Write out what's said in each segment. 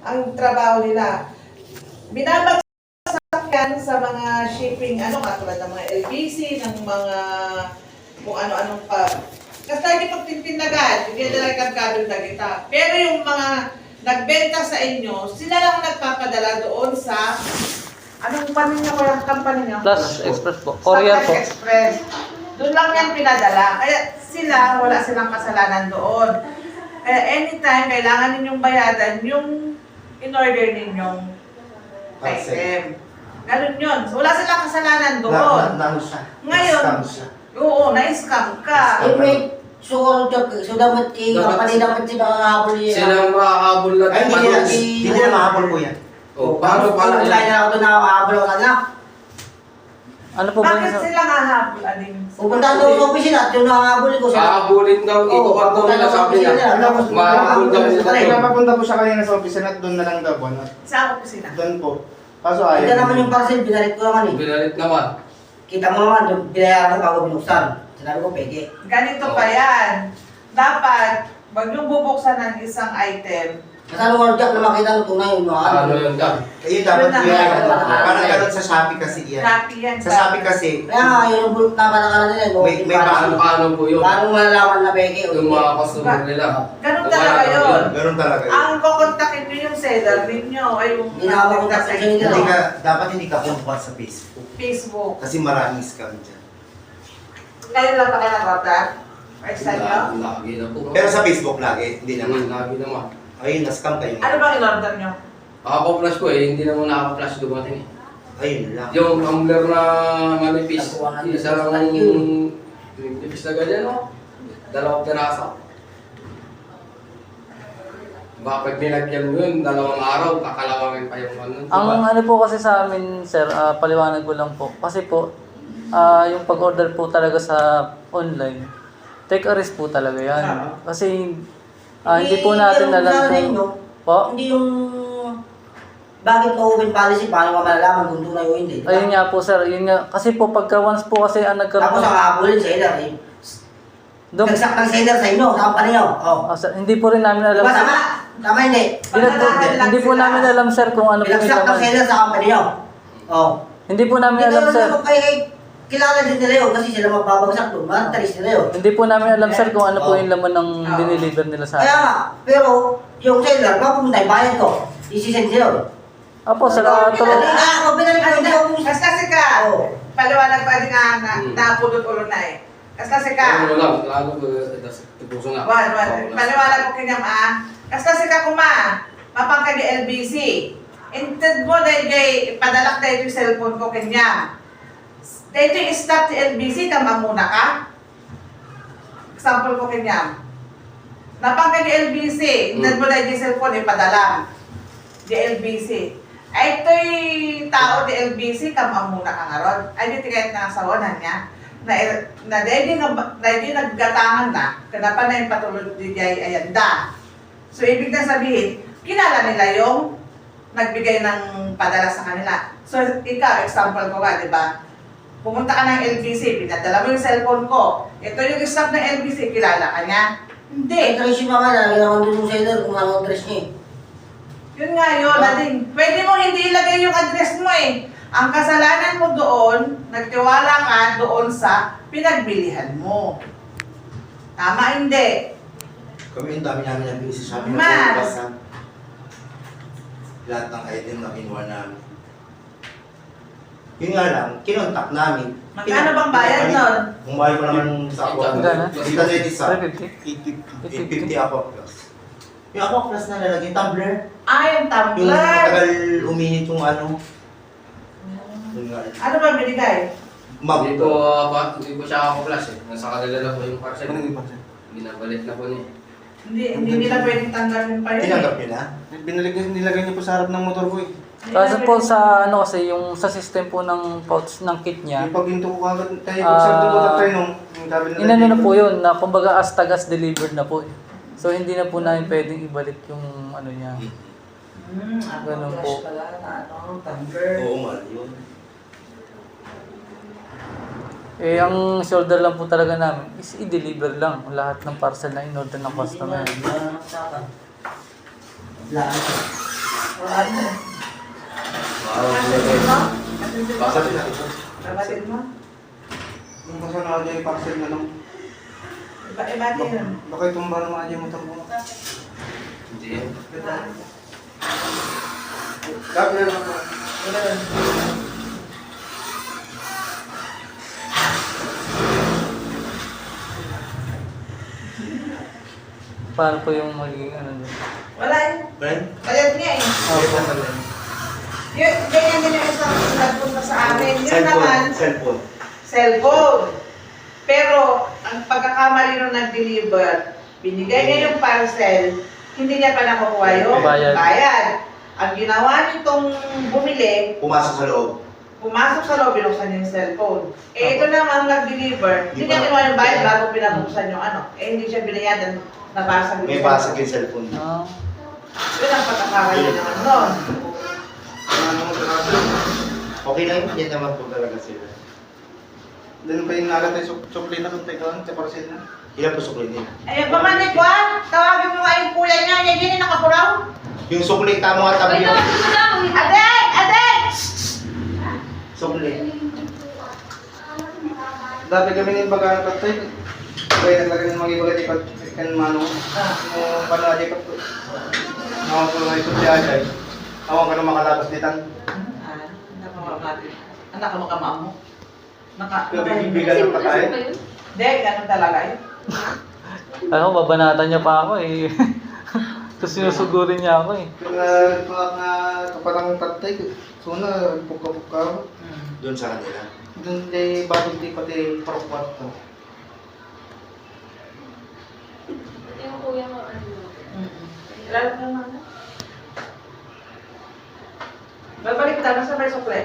ang trabaho nila. Binabagsak yan sa mga shipping, katulad ng mga LBC, ng mga kung ano-anong pa. Kasi tayo pagtintindagan, hindi na lang kagkabel na kita. Pero yung mga nagbenta sa inyo, sila lang nagpapadala doon sa anong panin niya, walang company niya? Plus Express po. Courier po. Express. Doon lang yan pinadala. Kaya sila, wala silang kasalanan doon. Kaya anytime, kailangan ninyong bayadan yung in-order ninyong item. Ganun yun. So, wala silang kasalanan doon. Ngayon, oo, na-scam ka. So dapat dapat sila hahabol yan. Silang mahahabol na Ay, hindi nila mahabol po yan. O, paano pala Kung tayo na ako doon nakahabol ako na. Ano po ba Bakit yung sila hahabol, Aling? Pupunta daw sa opisina at yung nakahabol ko sila. hahabulin daw, ikukuha daw nila sabi niya. Mahabol daw nila Ay, doon. napapunta po siya kanina sa opisina at doon na lang daw po. Sa opisina. Doon po. Kaso Ito ayaw. naman yung parcel, binalit ko naman eh. Binalit naman. Kita mo naman, binayaran ko bago binuksan. Sinabi ko, peke. Ganito pa yan. Dapat, wag yung bubuksan ng isang item. Kasano ko Jack na makita ng tunay yung Ano yun ka? Ayun dapat Yun na yan. nga. Parang ganun sa Shopee kasi yan. Happy yan. Sa Shopee kasi, Kaya nga, yun yung bulok na panakalan nila. May Paano po yun? Paano malalaman na peke? Yung mga customer nila. Ganun Wala talaga daw yun. ganun talaga yun. Ang kukontakin nyo yung seller ninyo ay yung Ginawa ko nagkontak sa kasi inyo. nila. Dapat hindi ka kumpuha sa Facebook. Facebook. Kasi maraming scam dyan. Ngayon lang pa kayo nag-order? First time nyo? Lagi na po. Pero sa Facebook lagi, hindi naman. Lagi naman. Ayun, na-scam kayo. Ano bang in-order nyo? Ako-flash ko hindi naman nakaka-flash dumating eh. Ayun lang. Yung tumbler na manipis, Nakuha na isa lang yung manipis na ganyan, no? 2 piraso. Bakit nilagyan mo yun, 2 araw, kakalawangin pa yung ano. Ang ano po kasi sa amin, sir, paliwanag ko lang po. Kasi po, yung pag-order po talaga sa online, take a risk po talaga yan. Kasi hindi po natin alam kung... Po? Hindi yung bakit open policy, paano ka malalaman kung tunay o hindi. Diba? Ayun nga po, sir. Yun nga. Kasi po, pagka once po kasi nagkaroon... Tapos ang hahabulin sa seller eh. Dok, Nagsak ng seller sa inyo, sa company nyo. Oh. sir, hindi po rin namin alam. Diba tama? Tama hindi? Hindi po namin alam, sir, kung ano po yung Pinagsak ng laman. seller sa company nyo. Oh. Hindi po namin Hindi alam, sir. Kilala din nila yun kasi sila mababagsak doon. Matalis nila yun. Hindi po namin alam, sir, kung ano po Oh. yung laman ng dineliver nila sa Kaya atin. nga, pero yung seller, mapupunta yung bayad ko. Isisend sila. Opo, sir. Ako binalik ko, hindi ako Kasi ka, Oo. paliwanag pa din nga na napulot-ulo na eh. Kasi ka, Ano lang, lalo ko, tupuso na. paliwanag ko kanyang kasi ka kuma, mapangka ni LBC. Instead mo dahil kay padalak dahil yung cellphone ko kanyang. Dahil yung stop si LBC, tama muna ka. Example ko kanyang. Napangka ni LBC, instead mo dahil yung cellphone, ipadala. Di LBC. Ay, ito'y tao di LBC, kama muna ka nga ron. Ay, di tigayat na sa wanan niya. Na dahil naggatangan na, kanapa na yung patulog di jay ayanda. So, ibig na sabihin, kilala nila yung nagbigay ng padala sa kanila. So, ikaw, example ko ka, di ba? Pumunta ka ng LBC, pinadala mo yung cellphone ko. Ito yung staff ng LBC, kilala ka niya? Hindi. trace yung mga nalagyan doon yung seller kung ano ang address niya eh. Yun nga yun, Ading. Pwede mo hindi ilagay yung address mo eh. Ang kasalanan mo doon, nagtiwala ka doon sa pinagbilihan mo. Tama, hindi. Kami yung dami namin nabili sa Shopee na Man. pumpas na lahat ng item na kinuha namin. Yun nga lang, kinontak namin. Magkano bang bayad nun? Kung bayad ko naman sa ako. Magkano? Dito sa isa. 350? 850 ako plus. Yung ako plus na lalagay, tumbler. Yung Yung tumbler. matagal uminit yung ano. Yun nga. Ano ba binigay? Hindi ko, hindi ko siya ako-flash eh. Nasa kanila na po yung parcel. Binabalik na po niya. Hindi nila pwedeng tanggalin pa yun. Tinanggap niyo na? Nilagay niyo po sa harap ng motor ko eh. Kaso po sa ano kasi yung sa system po ng pouch ng kit niya, Yung pag hinto ko kagad, tayo pag sabi ko tayo nung sabi nila. inano na po yun na kumbaga as tagas delivered na po. So hindi na po namin pwedeng ibalik yung ano niya. Ganun po. Tumbler. Oo, mahal yun. Eh ang shoulder lang po talaga namin is i-deliver lang lahat ng parcel na in-order ng customer. Lahat. Wala na. Wow, Kapatid mo? Basta din Kapatid mo? Yung kasama na yung parcel na lang. Iba din. Baka itong ba naman yung motor mo? Hindi yan. Gabi na lang. Paano po yung magiging ano din? Wala yun. Brian? Bayad niya eh. Opo. Yun, ganyan din yung isang nagpunta sa amin. Yun naman, Cellphone. cellphone. Pero, ang pagkakamali nung nag-deliver, binigay niya yung parcel, hindi niya pa nakukuha yung Bayad. bayad. Ang ginawa nitong bumili, Pumasok sa loob. pumasok sa loob, binuksan niya yung cellphone. Eh, ito naman nag-deliver, hindi niya kinuha yung bayad bago pinabuksan yung ano. Eh, hindi siya binayadan, nabasag yung May basag yung cellphone. Ah, Yun ang pagkakamali naman nun. Ano mo talaga? Okay lang yun. Yan naman po talaga sila. Doon pa yung nalatay chocolate na kung tayo sa parcel na. Ilan po sukli din? Ayun, pamanik ko tawagin mo nga yung kuya niya, yan yun yung nakapuraw. Yung sukli, tamo at tabi yun. Aden! Aden! Sukli. Dati kami ng baga na patay. Kaya naglagay ng mga ibagay kan mano. Yung panadya pa po. Nawang ko lang ito si Ajay. Awang ka na makalabas ditan. Anak ka makamam mo. Pero bibigyan ng patay. Hindi, ganun talaga yun. ano, babanatan niya pa ako eh. Tapos sinusugurin niya ako eh. Kaya na kapalang tatay. So na, puka-puka. Doon sa kanila. Doon day bagong di pati prokwat to. Yung kuya mo, ano? Lalo na naman. Babalik tayo sa may sukle.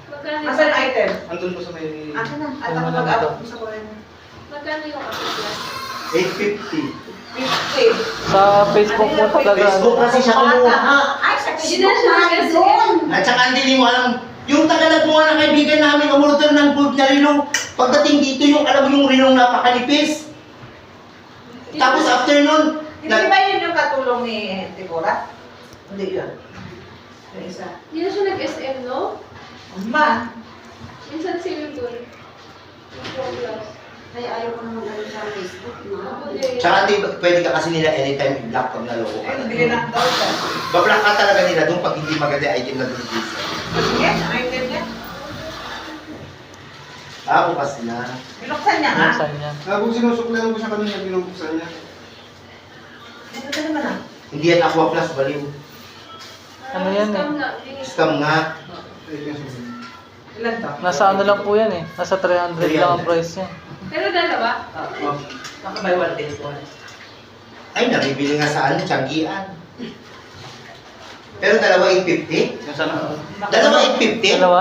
Magkano Asan ang item? Andun po sa may... Akin na. At Ano ako na mag-abot ito? mo sa kuya niya. Magkano yung upper class? 850. 50. Sa Facebook po talaga. Facebook kasi siya kumuha. Ay, sa Hindi na siya doon. At saka hindi mo alam, yung tagalog mo nga na kaibigan namin, umorder ng bulb na rinong. Pagdating dito, yung alam mo yung rinong napakalipis. Tapos after nun, Hindi ba yun yung katulong ni Tigura? Hindi yun. Yung isa. Hindi na siya nag-SM, no? Ma. Minsan sila doon. Yung upper class. Kaya ayaw ko naman gano'n sa Facebook, no? Ako din. tsaka hindi, pwede ka kasi nila anytime i-block pag naloko ka. Ay, bili na daw siya. Bablock ka talaga nila doon pag hindi maganda item na doon dito. Yes, ang item niya. Bukas na. Binuksan niya nga. Minsan niya. Kung sinusuklan ko siya kanina, binubuksan niya. Ito ka naman ah. Hindi yan Aqua Plus, baliw. Ano yan Scam eh? na. Hindi. Scam nga. Ilan to? Nasa ano lang po yan eh. Nasa 300 lang ang price niya. Pero dalawa? Oo. Nakabay one day po. Ay, nabibili nga sa ano, Tianggian. Pero dalawa 850? Yung sana. Dalawa 850? Dalawa?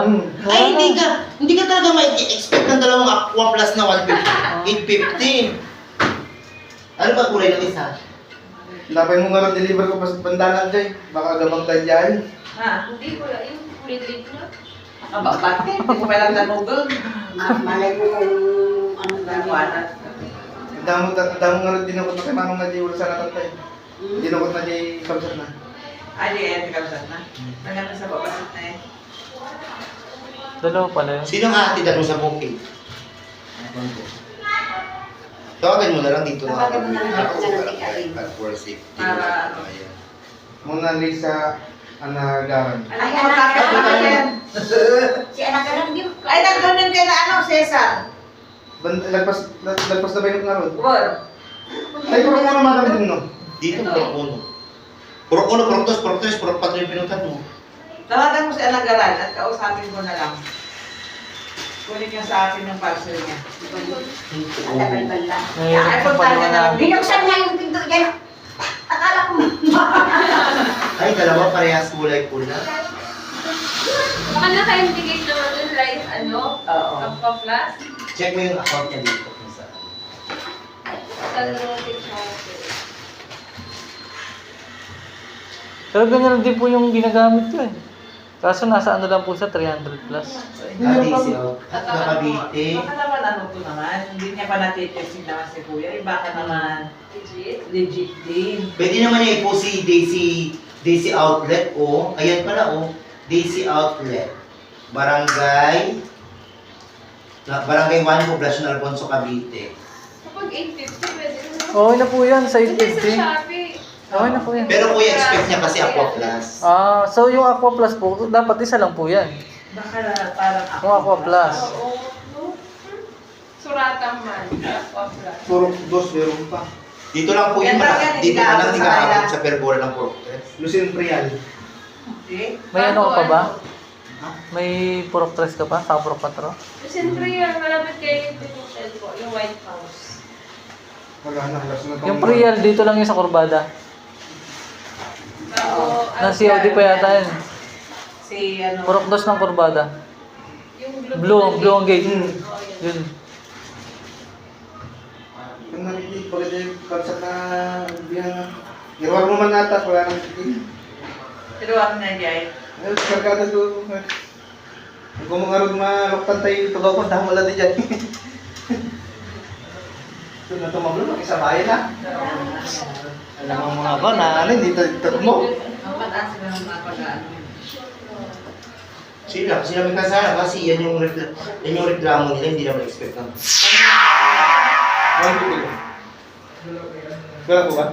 Ay, hindi ka talaga ma-expect ng dalawang Aqua Plus na 150. 850. Ano ba kulay ng isa? Dapat mo nga deliver ko pa sa bandanan dyan. Baka gamang tayo dyan. Ha? Hindi ko lang. Yung kulay green na. Aba, bakit? Hindi ko pa lang nanugod. Malay mo kung ano Nakuha Damo nga rin dinakot na kay Manong na di wala sana tatay. Dinakot na di kabsat na. Ay, di kaya tikabsat na. Nagano sa babasit na eh. Dalawa pala yun. Sino nga hatid ano sa booking? Tawagan mo na lang dito na Tawagan mo na lang dito na lang. at for safety. Para ano? Ayan. Mona Lisa Anagaran. Ano ko magkakasama yan? Si anak ka lang din. Ay, nandun yun kay na ano, Cesar. Lagpas na ba yung nga ron? War. Ay, puro mo naman kami din no? Dito, puro uno, puro dos, puro tres, puro patro yung pinutat mo. Tawagan mo si Alagaran at kausapin mo na lang. Kunin niya sa akin yung parcel niya. Ang tagal lang. Ngayon, Ay, ang punta niya na lang. paliwanag. Binuksan niya yung pinto dyan. Akala ko. Ay, dalawa parehas kulay pula. Baka naka-indicate naman dun, right? Ano? Oo. Upper class? Check mo yung account niya dito. Kung saan. Saan natin siya? Pero ganyan din po yung ginagamit ko eh. Kaso nasa ano lang po siya, 300 plus. Adisiyo. At nakabite. Baka naman ano to naman, hindi niya pa natitesting naman si Kuya. Eh, baka naman Legit? legit din. Pwede naman niya i-post si Daisy DC Outlet, oh. Ayan pala, oh. DC Outlet. Barangay 1, Poblacion Alfonso, Cavite. Kapag 850, pwede na. Okay na po yan sa Hindi sa 850. Shopee. Okay na po yan. Pero kuya, expect niya kasi Aqua Plus. So yung Aqua Plus po, dapat isa lang po yan. Baka parang ako. Yung Aqua Plus. Oo. No? Suratang man. Aqua Plus. Puro dos, meron pa. Dito lang po yun, Yan lang yan, dito ka lang hindi ka nag-aabot abot sa perbola ng Puro Tres. Lucien Prial. Okay? May ano ka pa ba? May Purok 3 ka pa? Sa Purok 4? Siyempre yan, malapit kayo yung hotel ko, yung White House. Wala na, alas na Yung Prial, dito lang yung sa Corbada. Bago, Nang COD pa yata yun. Si ano. Purok 2 ng Corbada. yung Blue ang gate. Oo, yun. Yun. Kung narinig, pagkat yung kalsat na biyan. Irwag mo man natas, wala nang titig. Pero ako na diyan. Ay, karkada ko. Kung mga rod maloktan tayo, tugaw ko, dahil wala din dyan. Ito na tumablo, makisabayan na. Alam mo mga ba na ano, hindi tayo mo. Ang pataas sila ng mga pag-ano. Sila may kasana kasi yan yung reklamo nila, hindi naman expect ng. Ano ko? Wala ko ba?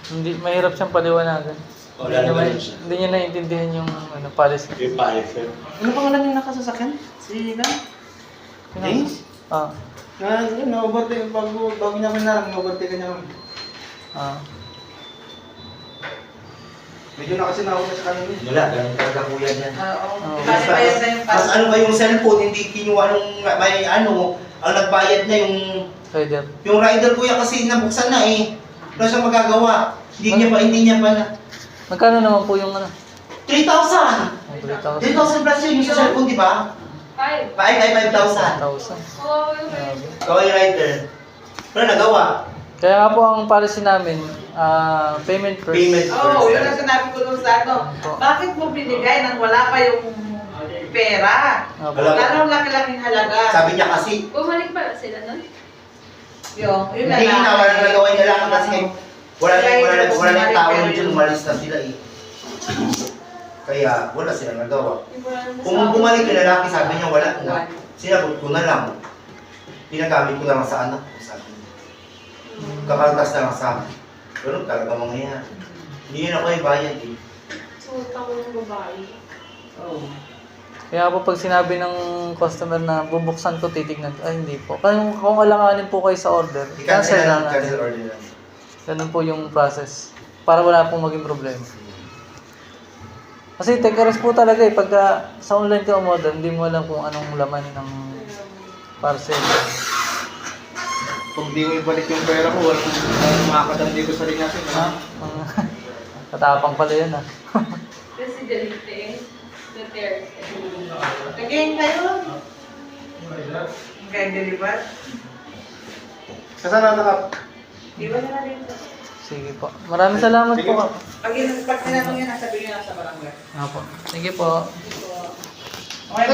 Hindi, mahirap siyang paliwanagan. Hindi niya naiintindihan yung ano, policy. Ano pangalan yung nakasasakyan? Si na? James? Ah, Yun, na-overtake. Bago niya pinarang, na-overtake ka niya. Medyo na kasi nauna sa kanina. Wala, ganun talaga kuya niyan. Oo. Oo. Bali pa yun na yung Mas ano ba yung cellphone, hindi kinuha nung may ano, ang nagbayad na rider. yung rider kuya kasi nabuksan na eh. Wala siyang magagawa. Hindi niya pa na. Magkano naman po yung ano? 3,000! Ang 3,000. 3,000 plus yun yung sa cellphone, di ba? 5. 5,000. 1,000. Oo, yung rider. Ikaw yung rider. Pero nagawa. Kaya nga po ang policy namin, payment first. Payment. Oo, yun ang sinabi ko dun sa ano. Bakit mo binigay nang wala pa yung pera? Opo. Lalong laki-laking halaga. Sabi niya kasi, Bumalik pala sila nun? Yun na hindi lang. na, walang nagawa niya lang kasi wala na tao dyan, umalis na sila eh. Kaya wala silang nagawa. Yung wala na Kung sa- bumalik yung lalaki, sabi niya wala na. Sinagot ko na lang. Pinagamit ko na lang sa anak ko, sabi niya. Kakaltas na lang sa akin. Ganun talaga mangyayari. Hindi yun ako ibayad eh. So, utang ng babae. Oo. Kaya po pag sinabi ng customer na bubuksan ko, titignan ko, ay hindi po. Kung alanganin po kayo sa order, cancel lang natin. Cancel order lang. Ganun po yung process. Para wala pong maging problema. Kasi take a risk po talaga eh. Pagka sa online ka umorder, hindi mo alam kung anong laman ng parcel. Kung di mo ibalik yung pera ko, walang makakadam dito sa rin natin. Ha? Katapang pala yan ah. Presidente Duterte. Naging kayo. Kaya deliver. Kasana nakap? Di ba nila dito? Sige po. Maraming salamat Sige po. po. Pag tinanong yan, sabi nyo nasa barangay. Apo. Sige po. Okay,